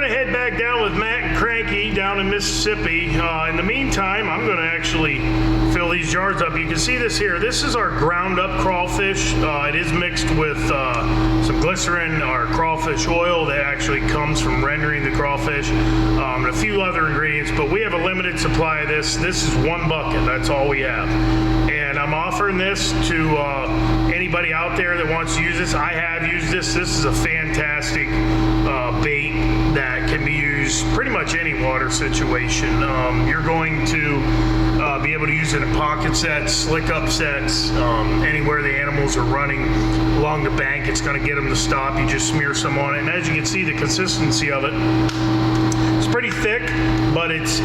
gonna head back down with Matt and Cranky down in Mississippi. In the meantime, I'm gonna actually fill these jars up. You can see this here. This is our ground up crawfish. It is mixed with some glycerin, our crawfish oil that actually comes from rendering the crawfish, and a few other ingredients, but we have a limited supply of this. This is 1 bucket, that's all we have. And I'm offering this to anybody out there that wants to use this. I have used this. This is a fantastic bait that can be used pretty much any water situation. You're going to be able to use it in pocket sets, slick up sets, anywhere the animals are running along the bank. It's going to get them to stop. You just smear some on it, and as you can see, the consistency of it, it's pretty thick, but it's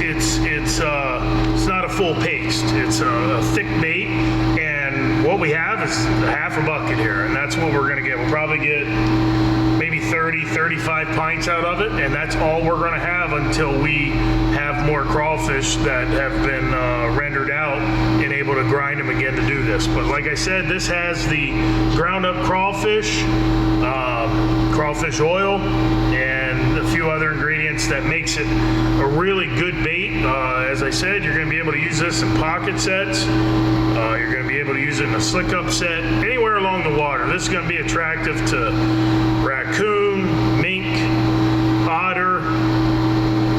not a full paste. It's a thick bait, and what we have is half a bucket here, and that's what we're going to get. We'll probably get maybe 30, 35 pints out of it, and that's all we're going to have until we have more crawfish that have been rendered out and able to grind them again to do this. But like I said, this has the ground up crawfish, crawfish oil, and a few other ingredients that makes it a really good bait. As I said, you're going to be able to use this in pocket sets. You're going to be able to use it in a slick up set, anywhere along the water. This is going to be attractive to raccoon, mink, otter,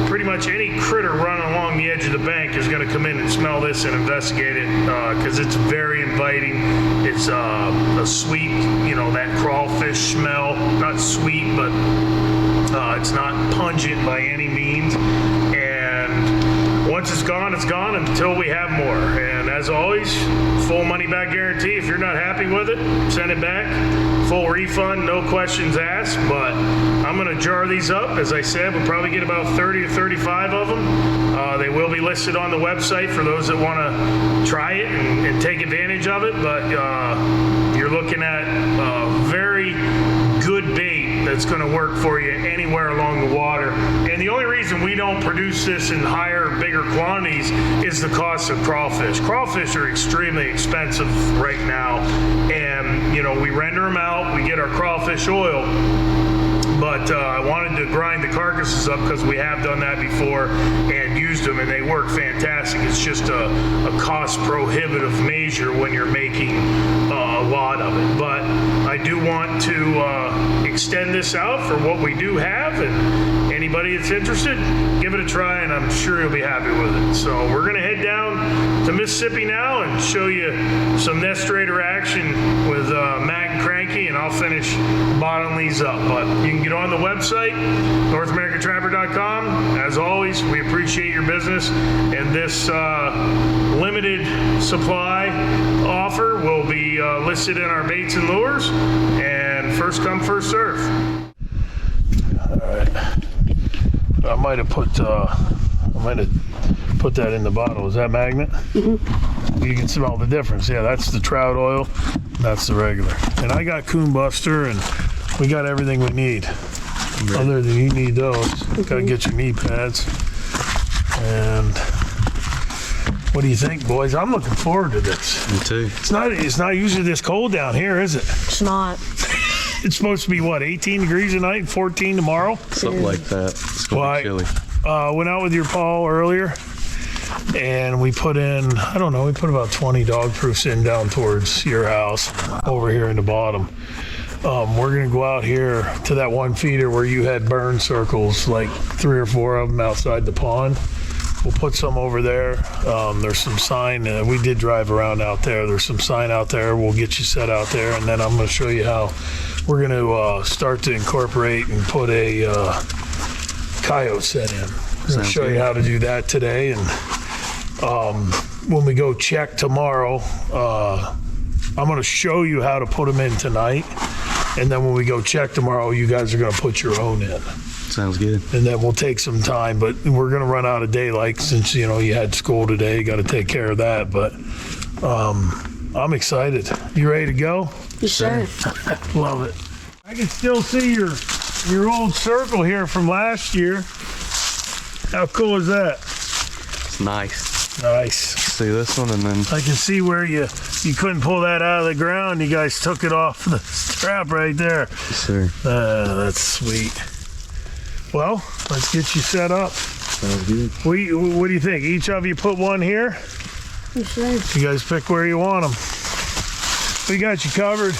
pretty much any critter running along the edge of the bank is going to come in and smell this and investigate it, because it's very inviting. It's a sweet, you know, that crawfish smell. Not sweet, but it's not pungent by any means. And once it's gone until we have more. And as always, full money back guarantee. If you're not happy with it, send it back. Full refund, no questions asked. But I'm going to jar these up. As I said, we'll probably get about 30 to 35 of them. They will be listed on the website for those that want to try it and take advantage of it. But you're looking at a very good bait that's going to work for you anywhere along the water. And the only reason we don't produce this in higher, bigger quantities is the cost of crawfish. Crawfish are extremely expensive right now, and you know, we render them out, we get our crawfish oil, but I wanted to grind the carcasses up because we have done that before and used them, and they work fantastic. It's just a cost prohibitive measure when you're making a lot of it. But I do want to extend this out for what we do have, and anybody that's interested, give it a try, and I'm sure you'll be happy with it. So we're going to head down to Mississippi now and show you some Nestrator action with Matt and Cranky, and I'll finish bottling these up. But you can get on the website, NorthAmericanTrapper.com. As always, we appreciate your business, and this limited supply offer will be listed in our baits and lures, and first come, first serve. All right, I might have put that in the bottle. Is that magnet? Mm-hmm. You can smell the difference. Yeah, that's the trout oil, that's the regular. And I got Coon Buster, and we got everything we need. Right. Other than you need those. Mm-hmm. Gotta get your knee pads. And what do you think, boys? I'm looking forward to this. Me too. It's not usually this cold down here, is it? It's not. It's supposed to be what, 18 degrees tonight, 14 tomorrow? Something like that. It's gonna be chilly. Went out with your Paul earlier, and we put in, I don't know, we put about 20 dog proofs in down towards your house. Wow. Over here in the bottom. We're gonna go out here to that one feeder where you had burn circles, like 3 or 4 of them outside the pond. We'll put some over there. There's some sign, we did drive around out there. There's some sign out there. We'll get you set out there, and then I'm gonna show you how we're gonna start to incorporate and put a coyote set in. I'm gonna show you how to do that today, and when we go check tomorrow, I'm gonna show you how to put them in tonight, and then when we go check tomorrow, you guys are gonna put your own in. Sounds good. And then we'll take some time, but we're gonna run out of daylight since, you know, you had school today, you gotta take care of that, but I'm excited. You ready to go? Yes, sir. Love it. I can still see your old circle here from last year. How cool is that? It's nice. Nice. See this one, and then I can see where you couldn't pull that out of the ground. You guys took it off the strap right there. Yes, sir. That's sweet. Well, let's get you set up. Sounds good. What do you think? Each of you put one here? You sure? You guys pick where you want them. We got you covered.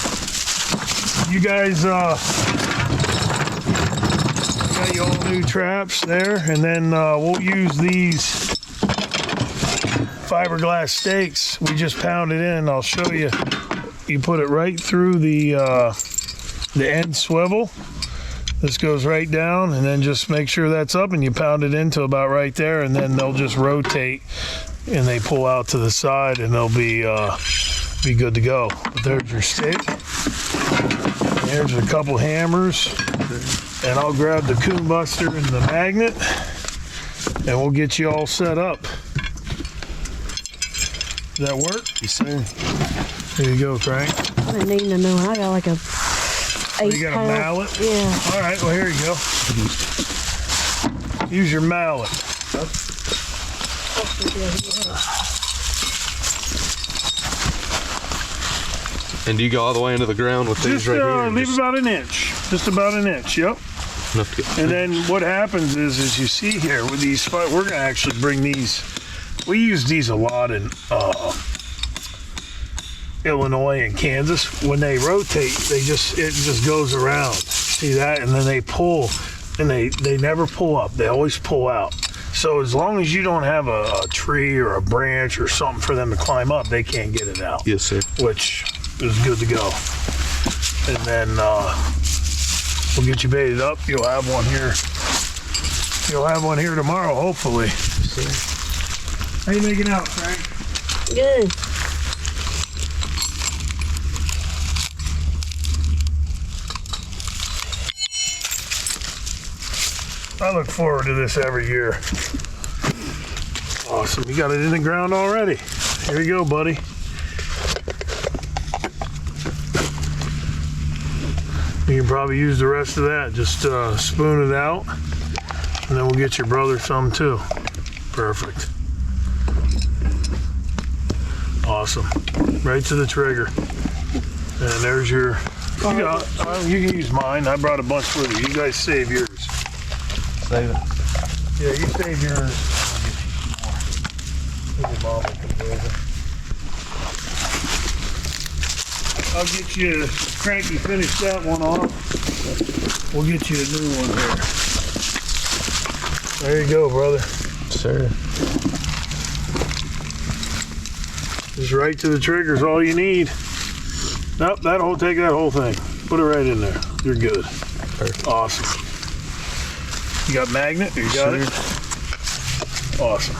You guys got your all new traps there, and then we'll use these fiberglass stakes. We just pounded in. I'll show you. You put it right through the end swivel. This goes right down, and then just make sure that's up, and you pound it into about right there, and then they'll just rotate, and they pull out to the side, and they'll be good to go. But there's your stick. There's a couple hammers, and I'll grab the coon buster and the magnet, and we'll get you all set up. Does that work? Yes, sir. Here you go, Crank. I didn't need to know. I got like a 8 You got a pound. mallet? Yeah. All right, well, here you go. Use your mallet. And do you go all the way into the ground with these Just right here? leave about an inch. Just about an inch, yep. Enough to get And then what happens is, as you see here with these, we're going to actually bring these. We use these a lot in Illinois and Kansas. When they rotate, it just goes around. See that? And then they pull, and they never pull up. They always pull out. So as long as you don't have a tree or a branch or something for them to climb up, they can't get it out. Yes, sir. Which is good to go. And then we'll get you baited up. You'll have one here. You'll have one here tomorrow, hopefully. Yes, sir. How you making out, Frank? Good. I look forward to this every year. Awesome. You got it in the ground already. Here you go, buddy. You can probably use the rest of that. Just spoon it out, and then we'll get your brother some too. Perfect. Awesome. Right to the trigger. And there's your. You can use mine. I brought a bunch with you. You guys save yours. Save it. Yeah, you save yours. I'll get you Cranky, finish that one off. We'll get you a new one here. There you go, brother. Sir. Just right to the trigger is all you need. Nope, take that whole thing. Put it right in there. You're good. Perfect. Awesome. You got magnet? You got it? Awesome.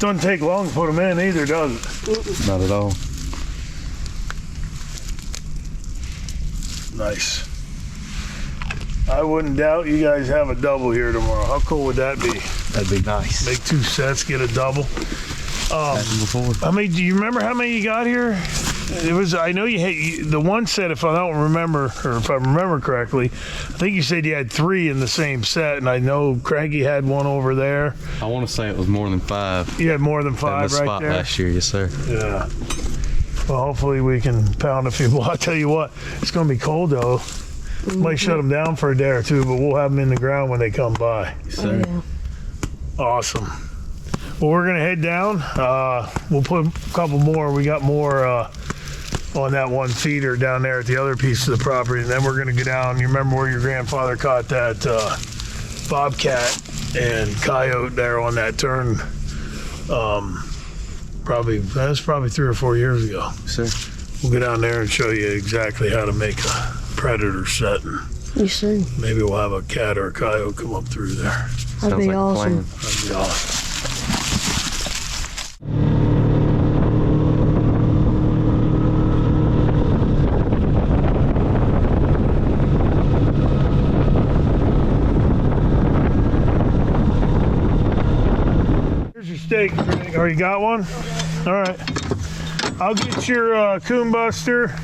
Doesn't take long to put them in either, does it? Not at all. Nice. I wouldn't doubt you guys have a double here tomorrow. How cool would that be? That'd be nice. Make 2 sets, get a double. Happened before. How many? Do you remember how many you got here? It was. I know you had the one set. If I don't remember, or if I remember correctly, I think you said you had 3 in the same set, and I know Cranky had one over there. I want to say it was more than 5. You had more than In 5 the right spot there. last year, yes, sir. Yeah. Well, hopefully we can pound a few more. I'll tell you what, it's going to be cold though. Might shut them down for a day or two, but we'll have them in the ground when they come by. Yes, Oh, sir. yeah. Awesome. Well, we're going to head down. We'll put a couple more. We got more on that one feeder down there at the other piece of the property. And then we're going to go down. You remember where your grandfather caught that Bobcat and Coyote there on that turn? That's probably 3 or 4 years ago. Yes, sir. We'll go down there and show you exactly how to make a predator set. And You sure? maybe we'll have a cat or a coyote come up through there. That'd be like a awesome. plan. That'd be awesome. Here's your steak. Oh, you got one? All right. I'll get your coon buster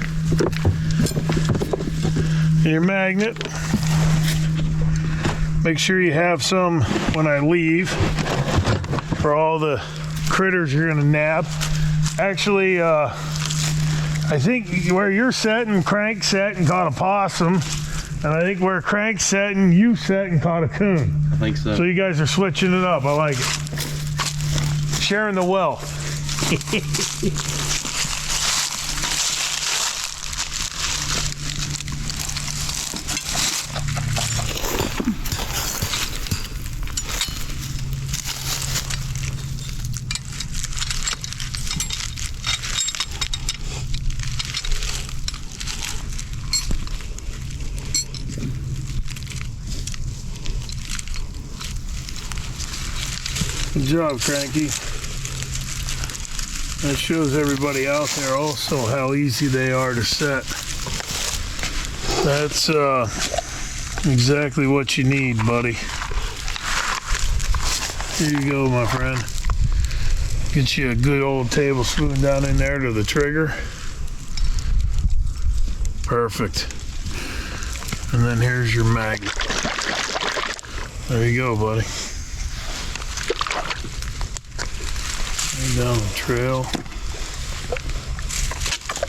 and your magnet. Make sure you have some when I leave for all the critters you're gonna nab. Actually, I think where you're setting, Crank set and caught a possum, And I think where Crank's setting, you set and caught a coon. I think so. So you guys are switching it up. I like it. Sharing the wealth. Good job, Cranky. That shows everybody out there also how easy they are to set. That's exactly what you need, buddy. Here you go, my friend. Get you a good old tablespoon down in there to the trigger. Perfect. And then here's your magnet. There you go, buddy. Down the trail.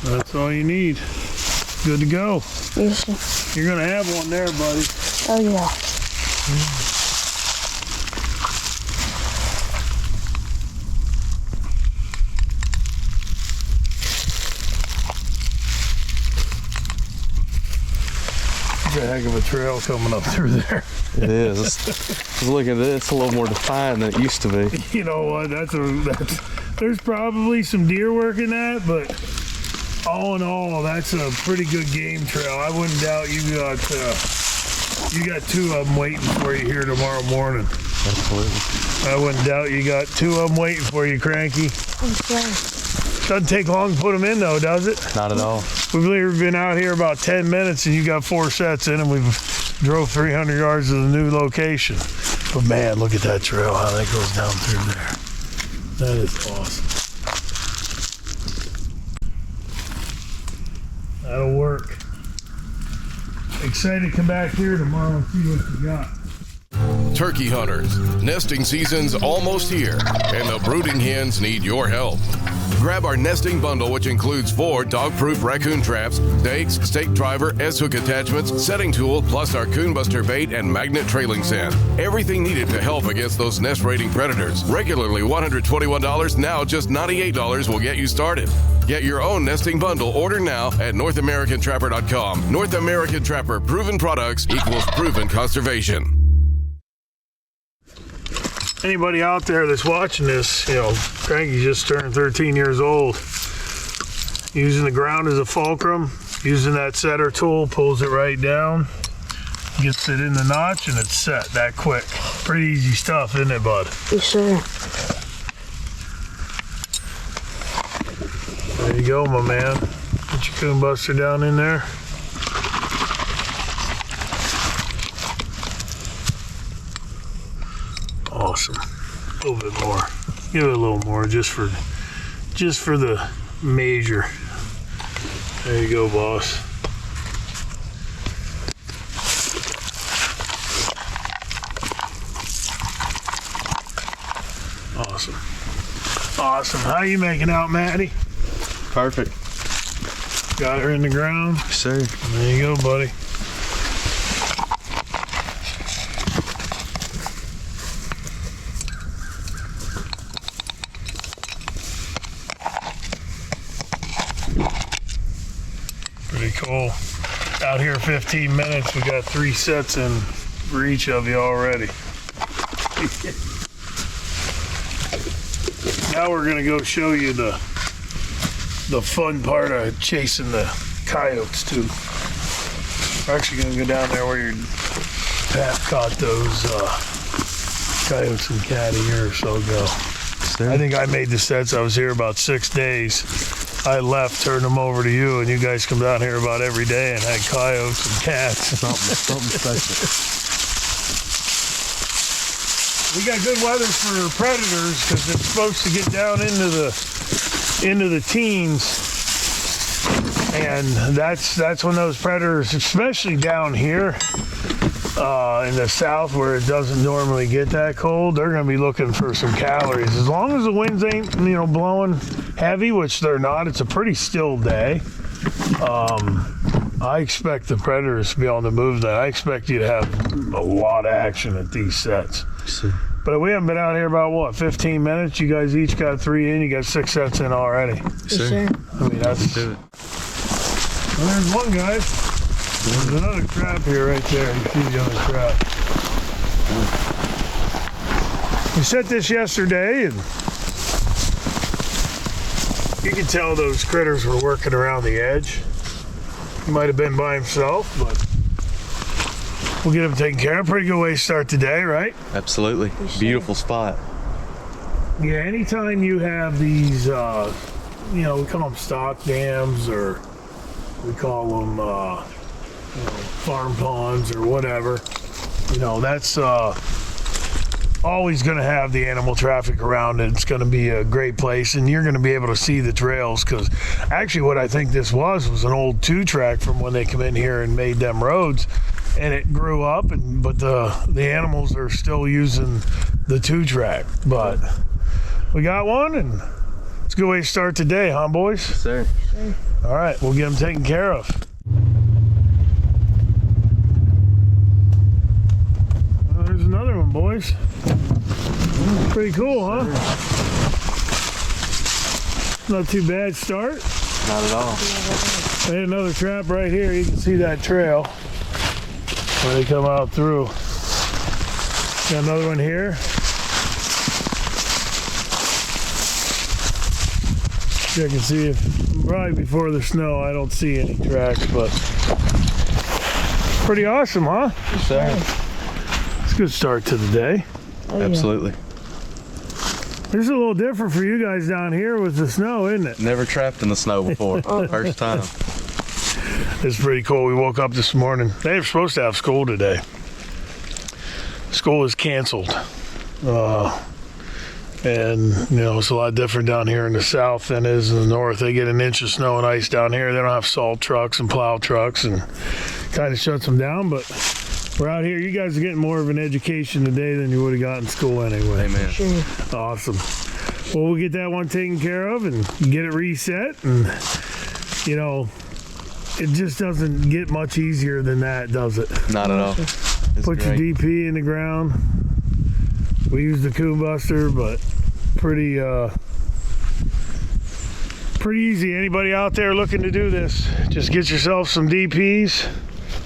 That's all you need. Good to go. Yes, sir. You're gonna have one there, buddy. Oh, yeah. It's a heck of a trail coming up through there. It is. Look at this. It's a little more defined than it used to be. You know what? There's probably some deer work in that, but all in all, that's a pretty good game trail. I wouldn't doubt you got two of them waiting for you here tomorrow morning. Absolutely. I wouldn't doubt you got two of them waiting for you, Cranky. Okay. Doesn't take long to put them in, though, does it? Not at all. We've literally been out here about 10 minutes, and you got 4 sets in, and we've drove 300 yards to the new location. But man, look at that trail, how that goes down through there. That is awesome. That'll work. Excited to come back here tomorrow and see what you got. Turkey hunters, nesting season's almost here, and the brooding hens need your help. Grab our nesting bundle, which includes 4 dog-proof raccoon traps, stakes, stake driver, S-hook attachments, setting tool, plus our coon buster bait and magnet trailing scent. Everything needed to help against those nest-raiding predators. Regularly $121, now just $98 will get you started. Get your own nesting bundle. Order now at NorthAmericanTrapper.com. North American Trapper, proven products equals proven conservation. Anybody out there that's watching this, you know, Cranky just turned 13 years old. Using the ground as a fulcrum, using that setter tool, pulls it right down, gets it in the notch, and it's set that quick. Pretty easy stuff, isn't it, bud? Yes, sir. There you go, my man. Get your coon buster down in there. Awesome. A little bit more. Give it a little more, just for the measure. There you go, boss. Awesome. Awesome. How you making out, Matty? Perfect. Got her in the ground. Yes, sir. There you go, buddy. Pretty cool. Out here 15 minutes, we got 3 sets in for each of you already. Now we're gonna go show you the fun part of chasing the coyotes too. We're actually gonna go down there where your Pat caught those coyotes and cat a year or so ago. I think I made the sets. I was here about 6 days. I left, turned them over to you, and you guys come down here about every day and had coyotes and cats. Something special. We got good weather for predators because it's supposed to get down into the teens, and that's when those predators, especially down here in the south where it doesn't normally get that cold, they're going to be looking for some calories. As long as the winds ain't blowing heavy, which they're not, it's a pretty still day. I expect the predators to be on the move tonight. I expect you to have a lot of action at these sets. But we haven't been out here about, what, 15 minutes? You guys each got 3 in. You got 6 sets in already. Sure. I mean, that's... Do it. Well, there's one, guys. There's another trap here right there. You see the other trap. We set this yesterday, and you can tell those critters were working around the edge. He might have been by himself, but we'll get him taken care of. Pretty good way to start the day, right? Absolutely. Beautiful spot. Yeah, anytime you have these, you know, we call them stock dams, or we call them, you know, farm ponds or whatever, you know, that's always going to have the animal traffic around it. It's going to be a great place, and you're going to be able to see the trails, because actually what I think this was an old 2-track from when they come in here and made them roads, and it grew up, but the animals are still using the 2-track. But we got one, and it's a good way to start the day, huh, boys? Sir. All right, we'll get them taken care of. Well, there's another one, boys. Pretty cool, huh? Not too bad start. Not at all. They had another trap right here. You can see that trail where they come out through. Got another one here. Check and see if, probably before the snow, I don't see any tracks, but pretty awesome, huh? Yes, sir. It's a good start to the day. Absolutely. This is a little different for you guys down here with the snow, isn't it? Never trapped in the snow before. First time. It's pretty cool. We woke up this morning. They were supposed to have school today. School is canceled. And, you know, it's a lot different down here in the south than it is in the north. They get an inch of snow and ice down here. They don't have salt trucks and plow trucks, and kind of shuts them down. But we're out here. You guys are getting more of an education today than you would have got in school anyway. Amen. Sure. Awesome. Well, we'll get that one taken care of and get it reset. And, you know, it just doesn't get much easier than that, does it? Not at all. It's Put your great. DP in the ground. We use the Coon Buster, but pretty easy. Anybody out there looking to do this, just get yourself some DPs,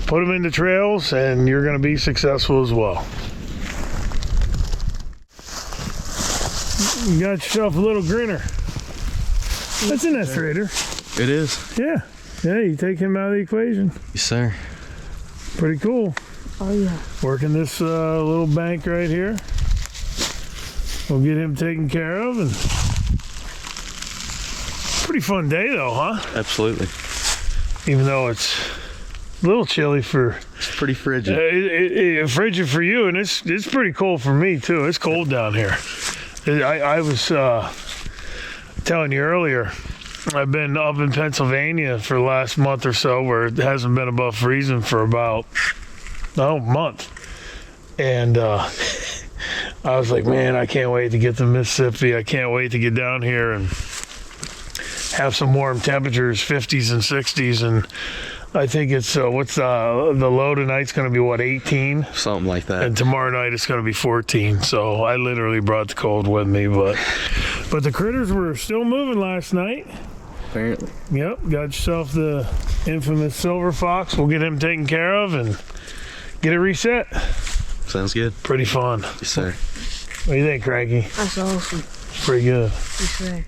put them into trails, and you're going to be successful as well. You got yourself a little grinner. That's an S-rater. It is. Yeah. Yeah, you take him out of the equation. Yes, sir. Pretty cool. Oh, yeah. Working this little bank right here. We'll get him taken care of, and pretty fun day though, huh? Absolutely. Even though it's a little chilly for It's pretty frigid. frigid for you, and it's pretty cold for me too. It's cold down here. I was telling you earlier, I've been up in Pennsylvania for the last month or so, where it hasn't been above freezing for about a month, and I was like, man, I can't wait to get to Mississippi. I can't wait to get down here and have some warm temperatures, 50s and 60s. And I think it's, what's the low tonight's going to be, what, 18? Something like that. And tomorrow night it's going to be 14. So I literally brought the cold with me. But the critters were still moving last night. Apparently. Yep, got yourself the infamous silver fox. We'll get him taken care of and get it reset. Sounds good. Pretty fun. Yes, sir. What do you think, Cranky? That's awesome. Pretty good. Yes, sir.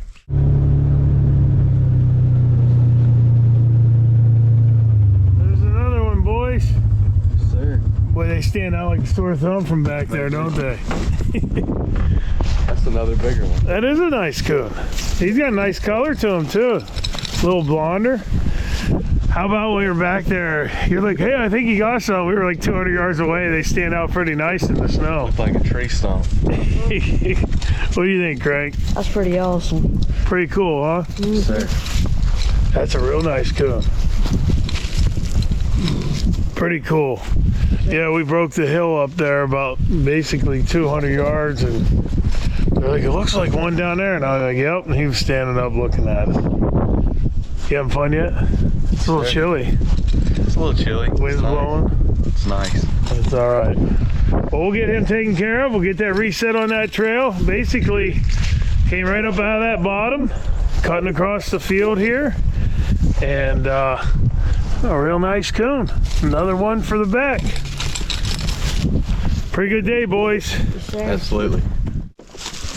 There's another one, boys. Yes, sir. Boy, they stand out like a sore thumb from back there, don't they? That's another bigger one. That is a nice coon. He's got a nice color to him, too. A little blonder. How about when we were back there, you're like, hey, I think you got some. We were like 200 yards away. They stand out pretty nice in the snow. It's like a tree stump. What do you think, Craig? That's pretty awesome. Pretty cool, huh? Yes, sir. That's a real nice coon. Pretty cool. Yeah, we broke the hill up there about basically 200 yards, and they're like, it looks like one down there. And I was like, yep. And he was standing up looking at it. You having fun yet? It's a little chilly. It's a little chilly. Wind's blowing. It's nice. That's all right. Well, we'll get him taken care of. We'll get that reset on that trail. Basically, came right up out of that bottom, cutting across the field here, and a real nice coon. Another one for the back. Pretty good day, boys. Absolutely.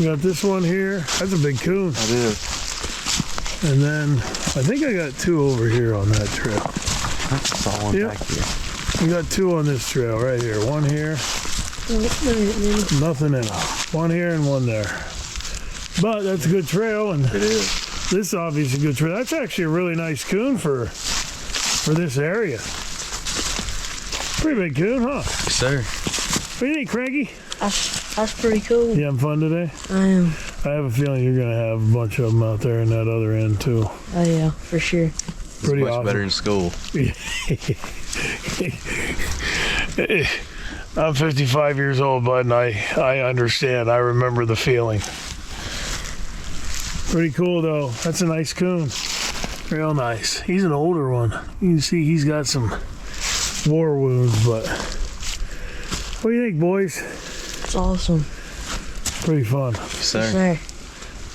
We got this one here. That's a big coon. It is. And then I think I got two over here on that trail. I saw one Yep. back here. We got two on this trail right here. One here. Nothing in it. One here and one there. But that's a good trail, and It is. this is obviously a good trail. That's actually a really nice coon for this area. Pretty big coon, huh? Yes, sir. What do you think, Cranky? That's pretty cool. You having fun today? I am. I have a feeling you're gonna have a bunch of them out there in that other end too. Oh yeah, for sure. Pretty Much awesome. better in school. I'm 55 years old, bud, and I understand. I remember the feeling. Pretty cool, though. That's a nice coon. Real nice. He's an older one. You can see he's got some war wounds, but what do you think, boys? It's awesome. Pretty fun. Yes, sir. Sir.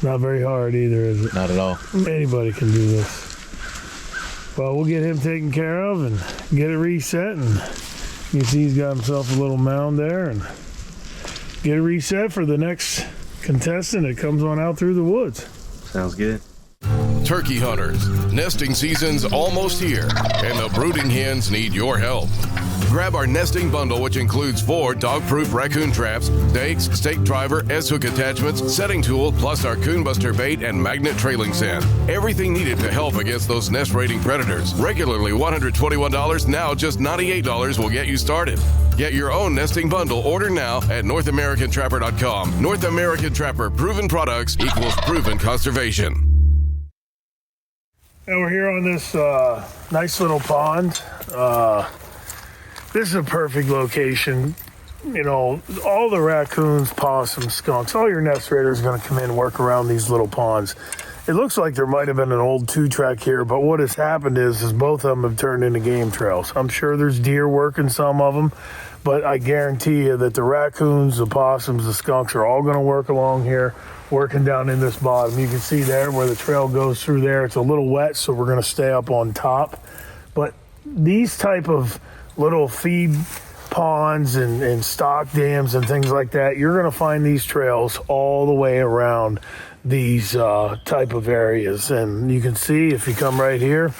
Not very hard either, is it? Not at all. Anybody can do this. Well, we'll get him taken care of and get it reset, and you can see he's got himself a little mound there, and get it reset for the next contestant that comes on out through the woods. Sounds good. Turkey hunters, nesting season's almost here, and the brooding hens need your help. Grab our nesting bundle, which includes 4 dog-proof raccoon traps, stakes, stake driver, S-hook attachments, setting tool, plus our coon buster bait and magnet trailing scent. Everything needed to help against those nest-raiding predators. Regularly $121, now just $98 will get you started. Get your own nesting bundle. Order now at NorthAmericanTrapper.com. North American Trapper, proven products equals proven conservation. And we're here on this nice little pond. This is a perfect location. You know, all the raccoons, possums, skunks, all your nest raiders are going to come in and work around these little ponds. It looks like there might have been an old 2-track here, but what has happened is both of them have turned into game trails. I'm sure there's deer working some of them, but I guarantee you that the raccoons, the possums, the skunks are all going to work along here, working down in this bottom. You can see there where the trail goes through there. It's a little wet, so we're going to stay up on top. But these type of little feed ponds and stock dams and things like that, you're going to find these trails all the way around these type of areas. And you can see if you come right here,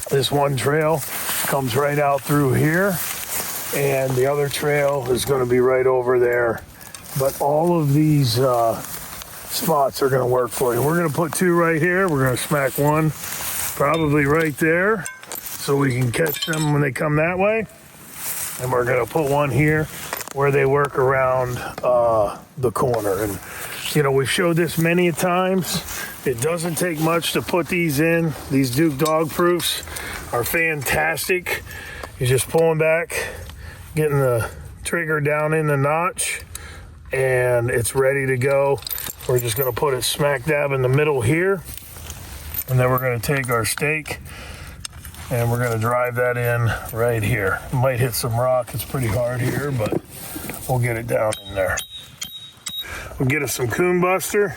this one trail comes right out through here, and the other trail is going to be right over there. But all of these spots are going to work for you. We're going to put 2 right here. We're going to smack one probably right there so we can catch them when they come that way. And we're going to put one here where they work around the corner. And you know, we've showed this many a times. It doesn't take much to put these in. These Duke dog proofs are fantastic. You're just pulling back, getting the trigger down in the notch, and it's ready to go. We're just going to put it smack dab in the middle here, and then we're going to take our stake and we're going to drive that in right here. It might hit some rock. It's pretty hard here, but we'll get it down in there. We'll get us some coon buster,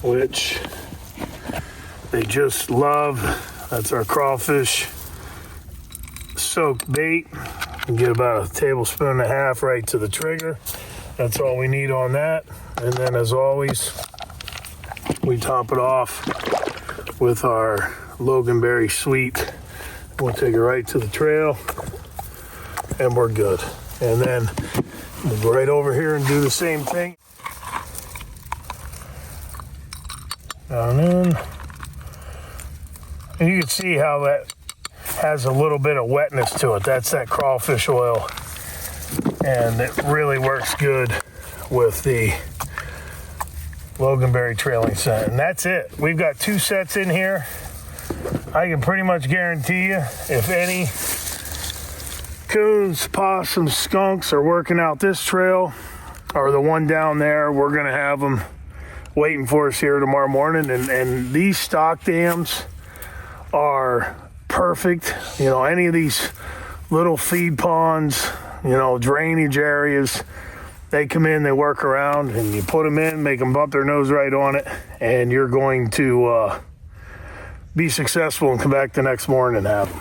which they just love. That's our crawfish soaked bait. And get about a tablespoon and a half right to the trigger. That's all we need on that. And then, as always, we top it off with our Loganberry Sweet. We'll take it right to the trail, and we're good. And then we'll go right over here and do the same thing. Down in. And you can see how that has a little bit of wetness to it. That's that crawfish oil. And it really works good with the Loganberry trailing scent. And that's it. We've got 2 sets in here. I can pretty much guarantee you, if any coons, possums, skunks are working out this trail or the one down there, we're going to have them waiting for us here tomorrow morning. And these stock dams are perfect. You know, any of these little feed ponds, you know, drainage areas, they come in, they work around, and you put them in, make them bump their nose right on it, and you're going to be successful and come back the next morning and have them.